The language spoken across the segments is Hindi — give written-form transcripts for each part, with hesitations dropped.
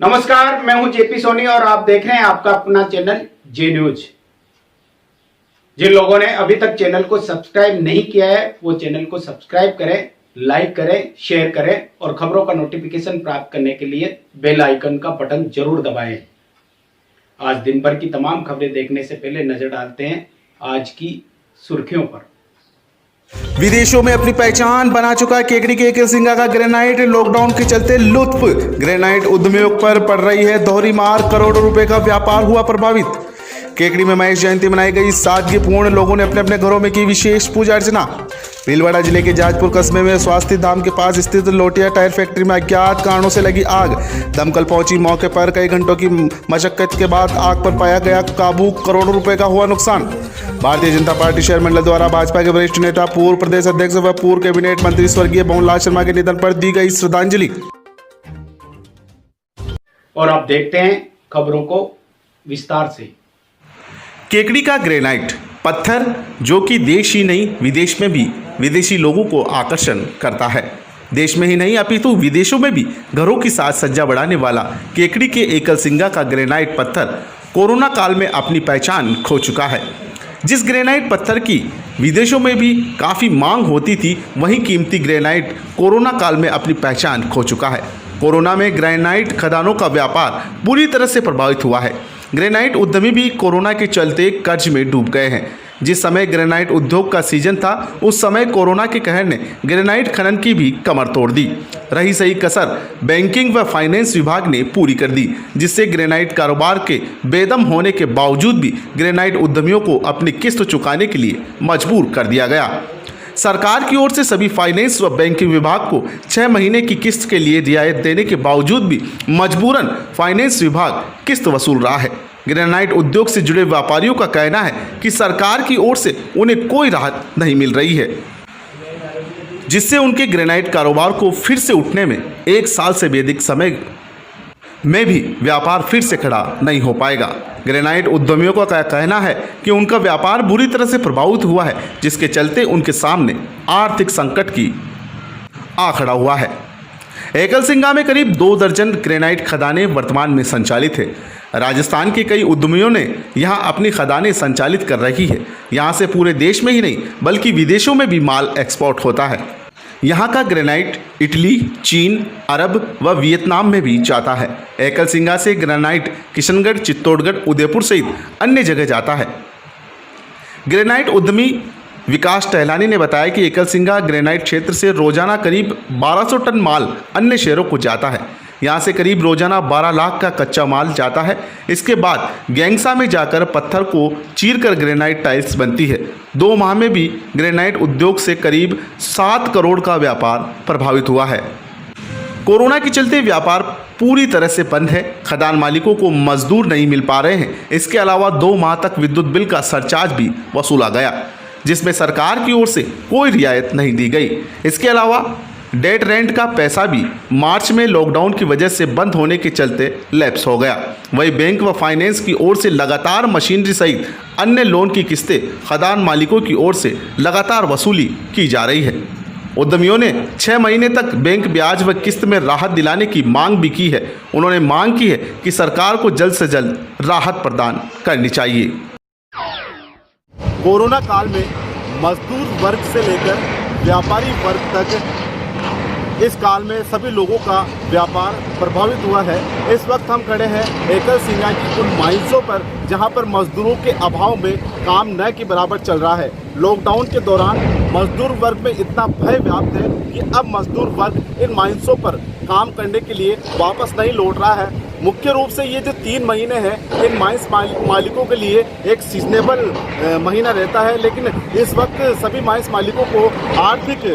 नमस्कार, मैं हूं जेपी सोनी और आप देख रहे हैं आपका अपना चैनल जे न्यूज। जिन लोगों ने अभी तक चैनल को सब्सक्राइब नहीं किया है वो चैनल को सब्सक्राइब करें, लाइक करें, शेयर करें और खबरों का नोटिफिकेशन प्राप्त करने के लिए बेल आइकन का बटन जरूर दबाएं। आज दिन भर की तमाम खबरें देखने से पहले नजर डालते हैं आज की सुर्खियों पर। विदेशों में अपनी पहचान बना चुका है केकड़ी के एकल सिंगा का ग्रेनाइट। लॉकडाउन के चलते लुत्फ ग्रेनाइट उद्यमियों पर पड़ रही है दोहरी मार। करोड़ों रुपए का व्यापार हुआ प्रभावित। केकड़ी में महेश जयंती मनाई गई सादगीपूर्ण। लोगों ने अपने अपने घरों में की विशेष पूजा अर्चना। भीलवाड़ा जिले के जाजपुर कस्बे में स्वास्थ्य धाम के पास स्थित लोटिया टायर फैक्ट्री में अज्ञात कारणों से लगी आग। दमकल पहुंची मौके पर। कई घंटों की मशक्कत के बाद आग पर पाया गया काबू। करोड़ों रुपए का हुआ नुकसान। भारतीय जनता पार्टी शहर मंडल द्वारा भाजपा के वरिष्ठ नेता, पूर्व प्रदेश अध्यक्ष व पूर्व कैबिनेट मंत्री स्वर्गीय भवनलाल शर्मा के निधन पर दी गई श्रद्धांजलि। और अब देखते हैं खबरों को विस्तार से। केकड़ी का ग्रेनाइट पत्थर जो कि देश ही नहीं विदेश में भी विदेशी लोगों को आकर्षण करता है। देश में ही नहीं अपितु विदेशों में भी घरों की साज सज्जा बढ़ाने वाला केकड़ी के एकल सिंगा का ग्रेनाइट पत्थर कोरोना काल में अपनी पहचान खो चुका है। जिस ग्रेनाइट पत्थर की विदेशों में भी काफ़ी मांग होती थी, वहीं कीमती ग्रेनाइट कोरोना काल में अपनी पहचान खो चुका है। कोरोना में ग्रेनाइट खदानों का व्यापार बुरी तरह से प्रभावित हुआ है। ग्रेनाइट उद्यमी भी कोरोना के चलते कर्ज में डूब गए हैं। जिस समय ग्रेनाइट उद्योग का सीजन था, उस समय कोरोना के कहर ने ग्रेनाइट खनन की भी कमर तोड़ दी। रही सही कसर बैंकिंग व फाइनेंस विभाग ने पूरी कर दी, जिससे ग्रेनाइट कारोबार के बेदम होने के बावजूद भी ग्रेनाइट उद्यमियों को अपनी किस्त चुकाने के लिए मजबूर कर दिया गया। सरकार की ओर से सभी फाइनेंस व बैंकिंग विभाग को 6 महीने की किस्त के लिए रियायत देने के बावजूद भी मजबूरन फाइनेंस विभाग किस्त वसूल रहा है। ग्रेनाइट उद्योग से जुड़े व्यापारियों का कहना है कि सरकार की ओर से उन्हें कोई राहत नहीं मिल रही है, जिससे उनके ग्रेनाइट कारोबार को फिर से उठने में 1 साल से भी अधिक समय में भी व्यापार फिर से खड़ा नहीं हो पाएगा। ग्रेनाइट उद्यमियों का कहना है कि उनका व्यापार बुरी तरह से प्रभावित हुआ है, जिसके चलते उनके सामने आर्थिक संकट की आ खड़ा हुआ है। एकल सिंगा में करीब 2 दर्जन ग्रेनाइट खदानें वर्तमान में संचालित है। राजस्थान के कई उद्यमियों ने यहां अपनी खदानें संचालित कर रही है। यहां से पूरे देश में ही नहीं बल्कि विदेशों में भी माल एक्सपोर्ट होता है। यहाँ का ग्रेनाइट इटली, चीन, अरब व वियतनाम में भी जाता है। एकल सिंगा से ग्रेनाइट किशनगढ़, चित्तौड़गढ़, उदयपुर सहित अन्य जगह जाता है। ग्रेनाइट उद्यमी विकास टहलानी ने बताया कि एकल सिंगा ग्रेनाइट क्षेत्र से रोजाना करीब 1200 टन माल अन्य शहरों को जाता है। यहाँ से करीब रोजाना 12 लाख का कच्चा माल जाता है। इसके बाद गैंगसा में जाकर पत्थर को चीरकर ग्रेनाइट टाइल्स बनती है। 2 माह में भी ग्रेनाइट उद्योग से करीब 7 करोड़ का व्यापार प्रभावित हुआ है। कोरोना के चलते व्यापार पूरी तरह से बंद है। खदान मालिकों को मजदूर नहीं मिल पा रहे हैं। इसके अलावा 2 माह तक विद्युत बिल का सरचार्ज भी वसूला गया, जिसमें सरकार की ओर से कोई रियायत नहीं दी गई। इसके अलावा डेट रेंट का पैसा भी मार्च में लॉकडाउन की वजह से बंद होने के चलते लैप्स हो गया। वहीं बैंक व फाइनेंस की ओर से लगातार मशीनरी सहित अन्य लोन की किस्तें खदान मालिकों की ओर से लगातार वसूली की जा रही है। उद्यमियों ने 6 महीने तक बैंक ब्याज व किस्त में राहत दिलाने की मांग भी की है। उन्होंने मांग की है कि सरकार को जल्द से जल्द राहत प्रदान करनी चाहिए। कोरोना काल में मजदूर वर्ग से लेकर व्यापारी वर्ग तक इस काल में सभी लोगों का व्यापार प्रभावित हुआ है। इस वक्त हम खड़े हैं एकल सिंगा की उन माइल्सों पर जहां पर मजदूरों के अभाव में काम न के बराबर चल रहा है। लॉकडाउन के दौरान मजदूर वर्ग में इतना भय व्याप्त है कि अब मजदूर वर्ग इन माइल्सों पर काम करने के लिए वापस नहीं लौट रहा है। मुख्य रूप से ये जो 3 महीने हैं इन माइंस मालिकों के लिए एक सीजनेबल महीना रहता है, लेकिन इस वक्त सभी माइंस मालिकों को आर्थिक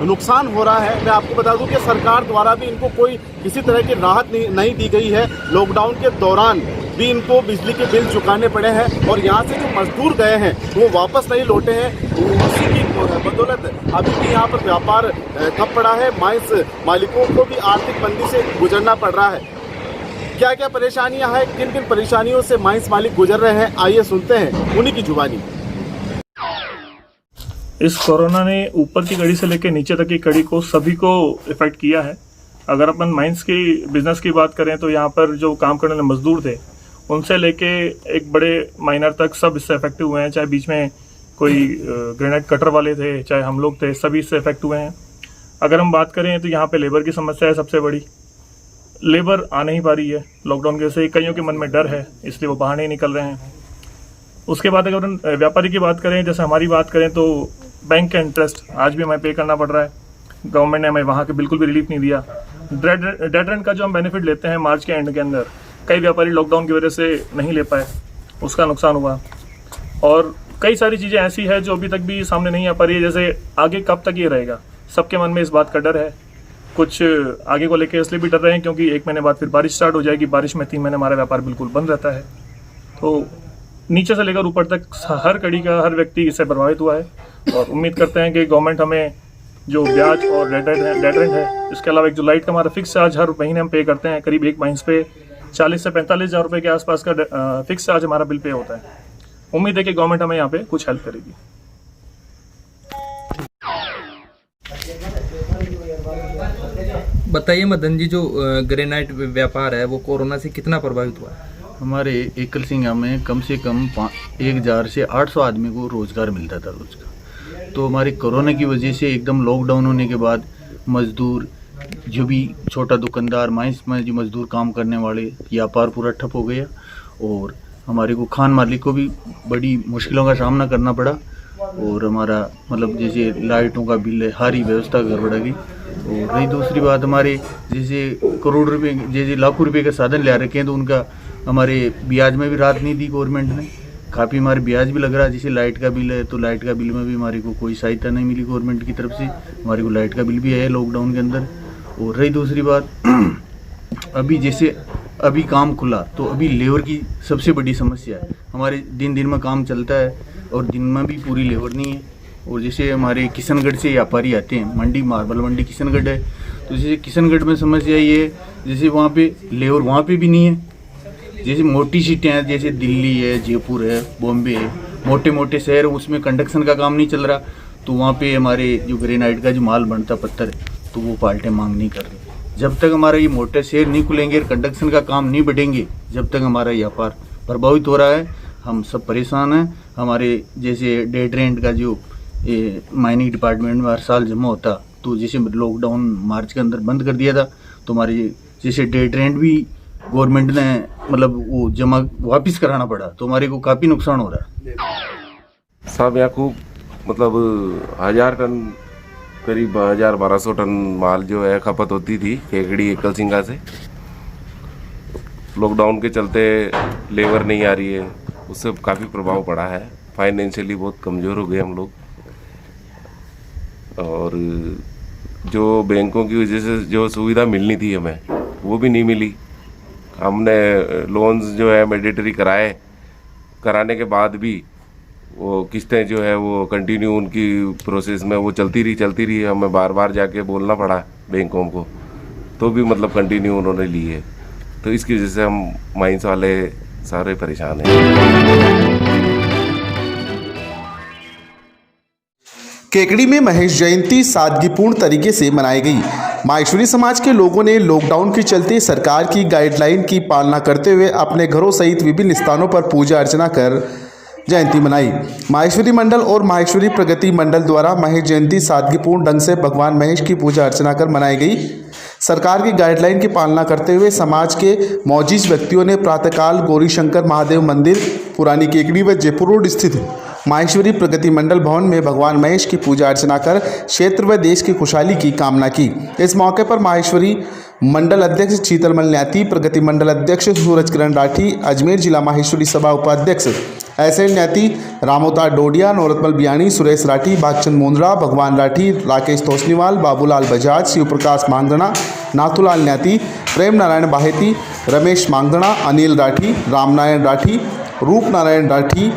नुकसान हो रहा है। मैं आपको बता दूं कि सरकार द्वारा भी इनको कोई किसी तरह की राहत नहीं दी गई है। लॉकडाउन के दौरान भी इनको बिजली के बिल चुकाने पड़े हैं और यहाँ से जो मजदूर गए हैं वो वापस नहीं लौटे हैं। उसी की बदौलत अभी भी यहाँ पर व्यापार ठप पड़ा है। माइंस मालिकों को भी आर्थिक मंदी से गुजरना पड़ रहा है। क्या क्या परेशानियां हैं, किन किन परेशानियों से माइंस मालिक गुजर रहे हैं, आइए सुनते हैं उन्हीं की जुबानी। इस कोरोना ने ऊपर की कड़ी से लेकर नीचे तक की कड़ी को सभी को इफेक्ट किया है। अगर अपन माइंस की बिजनेस की बात करें तो यहाँ पर जो काम करने वाले मजदूर थे उनसे लेके एक बड़े माइनर तक सब इससे इफेक्टिव हुए हैं। चाहे बीच में कोई ग्रेनाइट कटर वाले थे, चाहे हम लोग थे, सभी इससे इफेक्ट हुए हैं। अगर हम बात करें तो यहाँ पे लेबर की समस्या है सबसे बड़ी। लेबर आ नहीं पा रही है लॉकडाउन की वजह से, कईयों के मन में डर है इसलिए वो बाहर नहीं निकल रहे हैं। उसके बाद अगर व्यापारी की बात करें, जैसे हमारी बात करें तो बैंक का इंटरेस्ट आज भी हमें पे करना पड़ रहा है। गवर्नमेंट ने हमें वहाँ के बिल्कुल भी रिलीफ नहीं दिया। डेड रेंट का जो हम बेनिफिट लेते हैं मार्च के एंड के अंदर, कई व्यापारी लॉकडाउन की वजह से नहीं ले पाए, उसका नुकसान हुआ। और कई सारी चीज़ें ऐसी है जो अभी तक भी सामने नहीं आ पा रही है। जैसे आगे कब तक ये रहेगा, सबके मन में इस बात का डर है। कुछ आगे को लेकर इसलिए भी डर रहे हैं क्योंकि 1 महीने बाद फिर बारिश स्टार्ट हो जाएगी। बारिश में 3 महीने हमारा व्यापार बिल्कुल बंद रहता है। तो नीचे से लेकर ऊपर तक हर कड़ी का हर व्यक्ति इससे प्रभावित हुआ है। और उम्मीद करते हैं कि गवर्नमेंट हमें जो ब्याज और डेड रेंट है, इसके अलावा एक जो लाइट का हमारा फिक्स चार्ज हर महीने हम पे करते हैं, करीब एक माइंस पे 40 से 45 हज़ार रुपये के आसपास का फिक्स चार्ज हमारा बिल पे होता है। उम्मीद है कि गवर्नमेंट हमें यहाँ पे कुछ हेल्प करेगी। बताइए मदन जी, जो ग्रेनाइट व्यापार है वो कोरोना से कितना प्रभावित हुआ है? हमारे एकल सिंगा में कम से कम 1000 से 800 आदमी को रोज़गार मिलता था रोज़ का। तो हमारे कोरोना की वजह से एकदम लॉकडाउन होने के बाद मज़दूर, जो भी छोटा दुकानदार, माइंस में जो मज़दूर काम करने वाले, व्यापार पूरा ठप हो गया। और हमारे को खान मालिक को भी बड़ी मुश्किलों का सामना करना पड़ा। और हमारा मतलब जैसे लाइटों का बिल है, सारी व्यवस्था गड़बड़ा गई। और रही दूसरी बात, हमारे जैसे करोड़ रुपए, जैसे लाखों रुपए के साधन ले रखे हैं, तो उनका हमारे ब्याज में भी राहत नहीं दी गवर्नमेंट ने। काफ़ी हमारे ब्याज भी लग रहा है। जैसे लाइट का बिल है तो लाइट का बिल में भी हमारे को कोई सहायता नहीं मिली गवर्नमेंट की तरफ से। हमारे को लाइट का बिल भी है लॉकडाउन के अंदर। और रही दूसरी बात, अभी जैसे अभी काम खुला तो अभी लेबर की सबसे बड़ी समस्या है। हमारे दिन दिन में काम चलता है और दिन में भी पूरी लेबर नहीं है। और जैसे हमारे किशनगढ़ से व्यापारी आते हैं, मंडी मार्बल मंडी किशनगढ़ है, तो जैसे किशनगढ़ में समस्या ये है, जैसे वहाँ पे लेबर वहाँ पे भी नहीं है। जैसे मोटी सिटियाँ हैं, जैसे दिल्ली है, जयपुर है, बॉम्बे है, मोटे मोटे शहर, उसमें कंस्ट्रक्शन का काम नहीं चल रहा। तो वहाँ पे हमारे जो ग्रेनाइट का जो माल बनता पत्थर, तो वो पार्टियाँ मांग नहीं कर रही। जब तक हमारा ये मोटे शहर नहीं खुलेंगे, कंस्ट्रक्शन का काम नहीं बढ़ेंगे, जब तक हमारा व्यापार प्रभावित हो रहा है। हम सब परेशान हैं। हमारे जैसे डेड रेंट का जो माइनिंग डिपार्टमेंट में हर साल जमा होता, तो जैसे लॉकडाउन मार्च के अंदर बंद कर दिया था, तो हमारे जैसे डेड रेंट भी गवर्नमेंट ने मतलब वो जमा वापस कराना पड़ा। तो हमारे को काफ़ी नुकसान हो रहा है। सब यहाँ खूब मतलब 1000 टन, करीब 1200 टन माल जो है खपत होती थी केकड़ी एकल सिंगा से। लॉकडाउन के चलते लेबर नहीं आ रही है, उससे काफ़ी प्रभाव पड़ा है। फाइनेंशियली बहुत कमज़ोर हो गए हम लोग। और जो बैंकों की वजह से जो सुविधा मिलनी थी हमें, वो भी नहीं मिली। हमने लोन्स जो है मैंडेटरी कराने के बाद भी वो किस्तें जो है वो कंटिन्यू उनकी प्रोसेस में वो चलती रही। हमें बार बार जाके बोलना पड़ा बैंकों को, तो भी मतलब कंटिन्यू उन्होंने ली है। तो इसकी वजह से हम माइंस वाले सारे परेशान हैं। केकड़ी में महेश जयंती सादगीपूर्ण तरीके से मनाई गई। माहेश्वरी समाज के लोगों ने लॉकडाउन के चलते सरकार की गाइडलाइन की पालना करते हुए अपने घरों सहित विभिन्न स्थानों पर पूजा अर्चना कर जयंती मनाई। माहेश्वरी मंडल और माहेश्वरी प्रगति मंडल द्वारा महेश जयंती सादगीपूर्ण ढंग से भगवान महेश की पूजा अर्चना कर मनाई गई। सरकार की गाइडलाइन की पालना करते हुए समाज के मौजूद व्यक्तियों ने प्रातःकाल गौरीशंकर महादेव मंदिर, पुरानी केकड़ी व जयपुर रोड स्थित माहेश्वरी प्रगति मंडल भवन में भगवान महेश की पूजा अर्चना कर क्षेत्र व देश की खुशहाली की कामना की। इस मौके पर माहेश्वरी मंडल अध्यक्ष शीतलमल न्याती, प्रगति मंडल अध्यक्ष सूरज किरण राठी, अजमेर जिला माहेश्वरी सभा उपाध्यक्ष एसएन न्याती, रामोतार डोडिया, नौरतमल बियानी, सुरेश राठी, भागचंद मुंद्रा, भगवान राठी, राकेश तोसनीवाल, बाबूलाल बजाज, शिवप्रकाश मांगदना, नाथूलाल न्याती, प्रेम नारायण बाहेती, रमेश मांगदना, अनिल राठी, रामनारायण राठी, रूप नारायण राठी,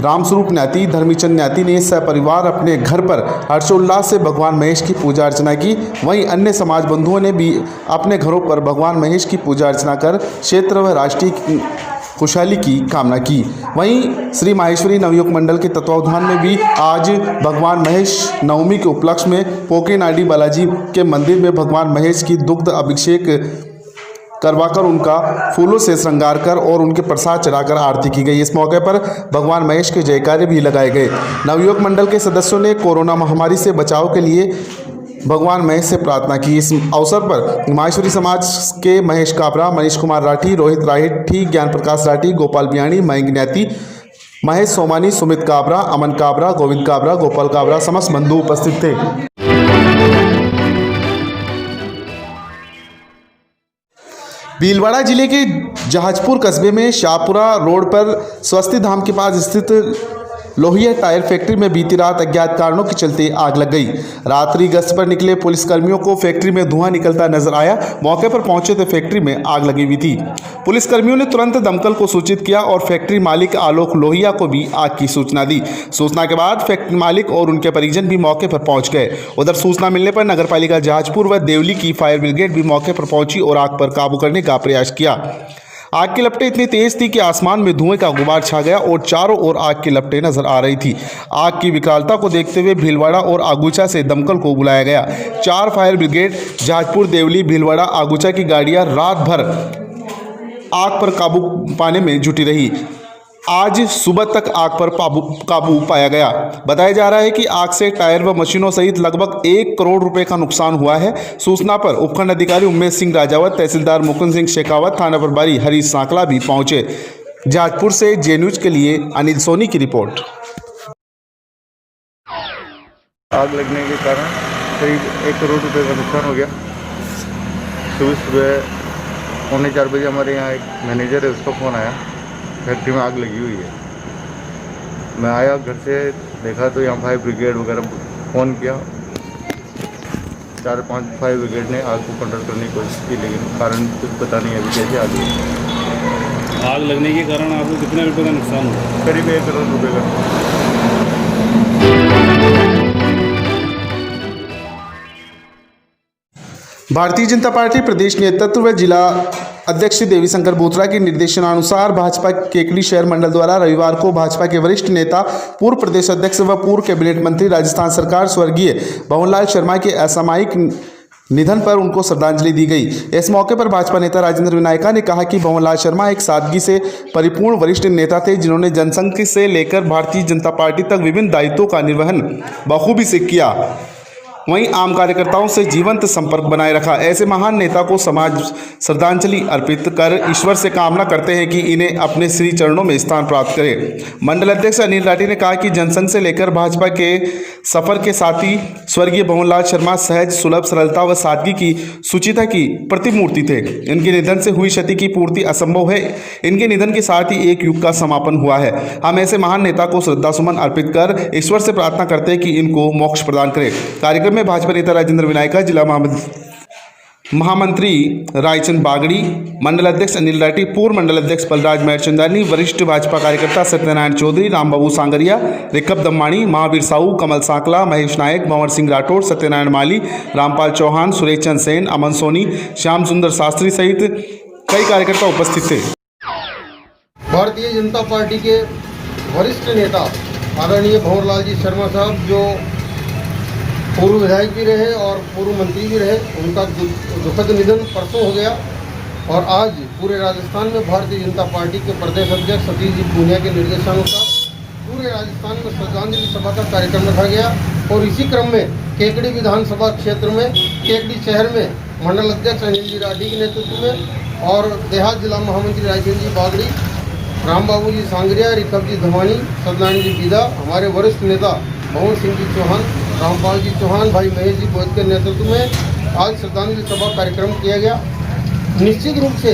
रामस्वरूप न्याती, धर्मीचंद न्याती ने सपरिवार अपने घर पर हर्षोल्लास से भगवान महेश की पूजा अर्चना की। वहीं अन्य समाज बंधुओं ने भी अपने घरों पर भगवान महेश की पूजा अर्चना कर क्षेत्र व राष्ट्रीय खुशहाली की कामना की। वहीं श्री माहेश्वरी नवयुग मंडल के तत्वावधान में भी आज भगवान महेश नवमी के उपलक्ष्य में पोकेनाडी बालाजी के मंदिर में भगवान महेश की दुग्ध अभिषेक करवाकर उनका फूलों से श्रृंगार कर और उनके प्रसाद चढ़ाकर आरती की गई। इस मौके पर भगवान महेश के जयकारे भी लगाए गए। नवयुग मंडल के सदस्यों ने कोरोना महामारी से बचाव के लिए भगवान महेश से प्रार्थना की। इस अवसर पर माहेश्वरी समाज के महेश काबरा, मनीष कुमार राठी, रोहित राठी, ज्ञान प्रकाश राठी, गोपाल बियाणी, मयंक न्याती, महेश सोमानी, सुमित काबरा, अमन काबरा, गोविंद काबरा, गोपाल काबरा समस्त बंधु उपस्थित थे। भीलवाड़ा जिले के जहाजपुर कस्बे में शाहपुरा रोड पर स्वस्ति धाम के पास स्थित लोहिया टायर फैक्ट्री में बीती रात अज्ञात कारणों के चलते आग लग गई। रात्रि गश्त पर निकले पुलिसकर्मियों को फैक्ट्री में धुआं निकलता नजर आया। मौके पर पहुंचे तो फैक्ट्री में आग लगी हुई थी। पुलिसकर्मियों ने तुरंत दमकल को सूचित किया और फैक्ट्री मालिक आलोक लोहिया को भी आग की सूचना दी। सूचना के बाद फैक्ट्री मालिक और उनके परिजन भी मौके पर पहुंच गए। उधर सूचना मिलने पर नगरपालिका जहाजपुर व देवली की फायर ब्रिगेड भी मौके पर पहुंची और आग पर काबू करने का प्रयास किया। आग की लपटें इतनी तेज थी कि आसमान में धुएं का गुबार छा गया और चारों ओर आग की लपटें नजर आ रही थी। आग की विकरालता को देखते हुए भीलवाड़ा और आगुचा से दमकल को बुलाया गया। 4 फायर ब्रिगेड जहाजपुर, देवली, भीलवाड़ा, आगुचा की गाड़ियां रात भर आग पर काबू पाने में जुटी रही। आज सुबह तक आग पर काबू पाया गया। बताया जा रहा है कि आग से टायर व मशीनों सहित लगभग 1 करोड़ रुपए का नुकसान हुआ है। सूचना पर उपखंड अधिकारी उमेश सिंह राजावत, तहसीलदार मुकुंद सिंह शेखावत, थाना प्रभारी हरीश सांकला भी पहुंचे। जहाजपुर से जे न्यूज के लिए अनिल सोनी की रिपोर्ट। आग लगने के कारण करीब 1 करोड़ रुपए का नुकसान हो गया। सुबह 3:45 बजे हमारे यहाँ एक मैनेजर है, उसका फ़ोन आया, फैक्ट्री में आग लगी हुई है। मैं आया, घर से देखा तो यहाँ फायर ब्रिगेड वगैरह फ़ोन किया। 4-5 फायर ब्रिगेड ने आग को कंट्रोल करने की कोशिश की, लेकिन कारण कुछ पता नहीं अभी कैसे आग लगी। आग लगने के कारण आपको कितने रुपए का नुकसान हुआ? करीब 1 करोड़ रुपए का। भारतीय जनता पार्टी प्रदेश नेतृत्व व जिला अध्यक्ष देवी शंकर बोथरा के निर्देशनानुसार भाजपा केकड़ी शहर मंडल द्वारा रविवार को भाजपा के वरिष्ठ नेता, पूर्व प्रदेश अध्यक्ष व पूर्व कैबिनेट मंत्री राजस्थान सरकार स्वर्गीय भवनलाल शर्मा के असामयिक निधन पर उनको श्रद्धांजलि दी गई। इस मौके पर भाजपा नेता राजेंद्र विनायका ने कहा कि भवनलाल शर्मा एक सादगी से परिपूर्ण वरिष्ठ नेता थे, जिन्होंने जनसंघ से लेकर भारतीय जनता पार्टी तक विभिन्न दायित्वों का निर्वहन बखूबी से किया। वहीं आम कार्यकर्ताओं से जीवंत संपर्क बनाए रखा। ऐसे महान नेता को समाज श्रद्धांजलि अर्पित कर ईश्वर से कामना करते हैं कि इन्हें अपने श्री चरणों में स्थान प्राप्त करे। मंडल अध्यक्ष अनिल राठी ने कहा कि जनसंघ से लेकर भाजपा के सफर के साथी स्वर्गीय भवनलाल शर्मा सहज, सुलभ, सरलता व सादगी की सुचिता की प्रतिमूर्ति थे। इनके निधन से हुई क्षति की पूर्ति असंभव है। इनके निधन के साथ ही एक युग का समापन हुआ है। हम ऐसे महान नेता को श्रद्धा सुमन अर्पित कर ईश्वर से प्रार्थना करते हैं कि इनको मोक्ष प्रदान करे। कार्यक्रम में भाजपा नेता राजेंद्र विनायका, जिला महामंत्री रायचंद बागड़ी, मंडल अध्यक्ष अनिल राठी, पूर्व मंडल अध्यक्ष बलराज महरचंदानी, वरिष्ठ भाजपा कार्यकर्ता सत्यनारायण चौधरी, रामबाबू सांगरिया, रिकब दम्माणी, महावीर साहू, कमल सांकला, महेश नायक, भंवर सिंह राठौड़, सत्यनारायण माली, रामपाल चौहान, सुरेश चंद सेन, अमन सोनी, श्याम सुंदर शास्त्री सहित कई कार्यकर्ता उपस्थित थे। भारतीय जनता पार्टी के वरिष्ठ नेता आदरणीय भंवरलाल जी शर्मा साहब, जो पूर्व विधायक भी रहे और पूर्व मंत्री भी रहे, उनका दुखद निधन परसों हो गया। और आज पूरे राजस्थान में भारतीय जनता पार्टी के प्रदेश अध्यक्ष सतीश जी पूनिया के निर्देशानुसार पूरे राजस्थान में श्रद्धांजलि सभा का कार्यक्रम रखा गया। और इसी क्रम में केकड़ी विधानसभा क्षेत्र में, केकड़ी शहर में मंडल अध्यक्ष अनिल जी राठी के नेतृत्व में और देहात जिला महामंत्री रायचंद जी बागड़ी, रामबाबू जी सांगरिया, रिकब जी धमानी, सत्यनारायण जी बीदा, हमारे वरिष्ठ नेता भंवर सिंह जी चौहान, रामपाल जी चौहान, भाई महेश जी बोध के नेतृत्व में आज श्रद्धांजलि सभा कार्यक्रम किया गया। निश्चित रूप से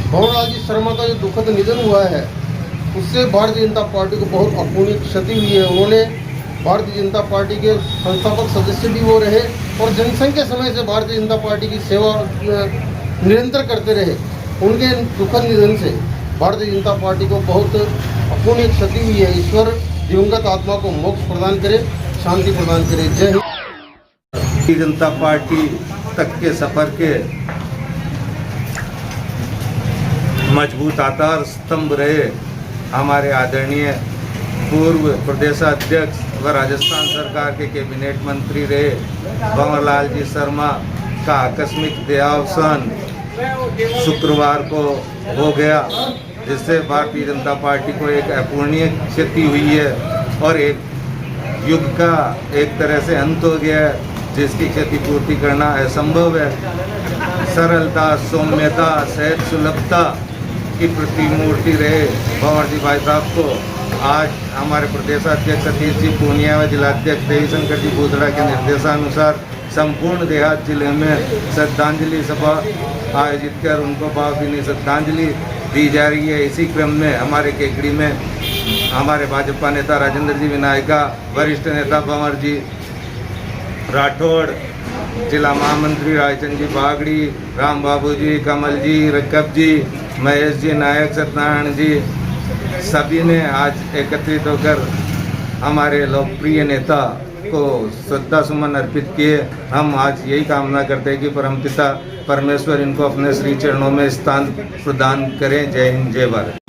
भंवरलाल जी शर्मा का जो दुखद निधन हुआ है, उससे भारतीय जनता पार्टी को बहुत अपूर्णीय क्षति हुई है। उन्होंने भारतीय जनता पार्टी के संस्थापक सदस्य भी वो रहे और जनसंघ के समय से भारतीय जनता पार्टी की सेवा निरंतर करते रहे। उनके दुखद निधन से भारतीय जनता पार्टी को बहुत संपूर्ण क्षति हुई है, ईश्वर दिवंगत आत्मा को मोक्ष प्रदान करे, शांति प्रदान करे। जय हिंद। भारतीय जनता पार्टी तक के सफर के मजबूत आधार स्तंभ रहे हमारे आदरणीय पूर्व प्रदेशाध्यक्ष व राजस्थान सरकार के कैबिनेट मंत्री रहे भंवरलाल जी शर्मा का आकस्मिक देहावसान शुक्रवार को हो गया, जिससे भारतीय जनता पार्टी को एक अपूरणीय क्षति हुई है और एक युग का एक तरह से अंत हो गया है, जिसकी क्षतिपूर्ति करना असंभव है। सरलता, सौम्यता, सहज सुलभता की प्रतिमूर्ति रहे भंवर जी भाई साहब को आज हमारे प्रदेशाध्यक्ष सतीश जी पूनिया व जिलाध्यक्ष देवीशंकर जी बूदड़ा के निर्देशानुसार संपूर्ण देहात जिले में श्रद्धांजलि सभा आयोजित कर उनको भावभीनी श्रद्धांजलि दी जा रही है। इसी क्रम में हमारे केकड़ी में हमारे भाजपा नेता राजेंद्र जी विनायका, वरिष्ठ नेता भंवर जी राठौड़, जिला महामंत्री रायचंद जी बागड़ी, राम बाबू जी, कमल जी, रक्कब जी, महेश जी नायक, सत्यनारायण जी, सभी ने आज एकत्रित होकर हमारे लोकप्रिय नेता को श्रद्धा सुमन अर्पित किए। हम आज यही कामना करते हैं कि परमपिता परमेश्वर इनको अपने श्री चरणों में स्थान प्रदान करें। जय हिंद, जय भारत।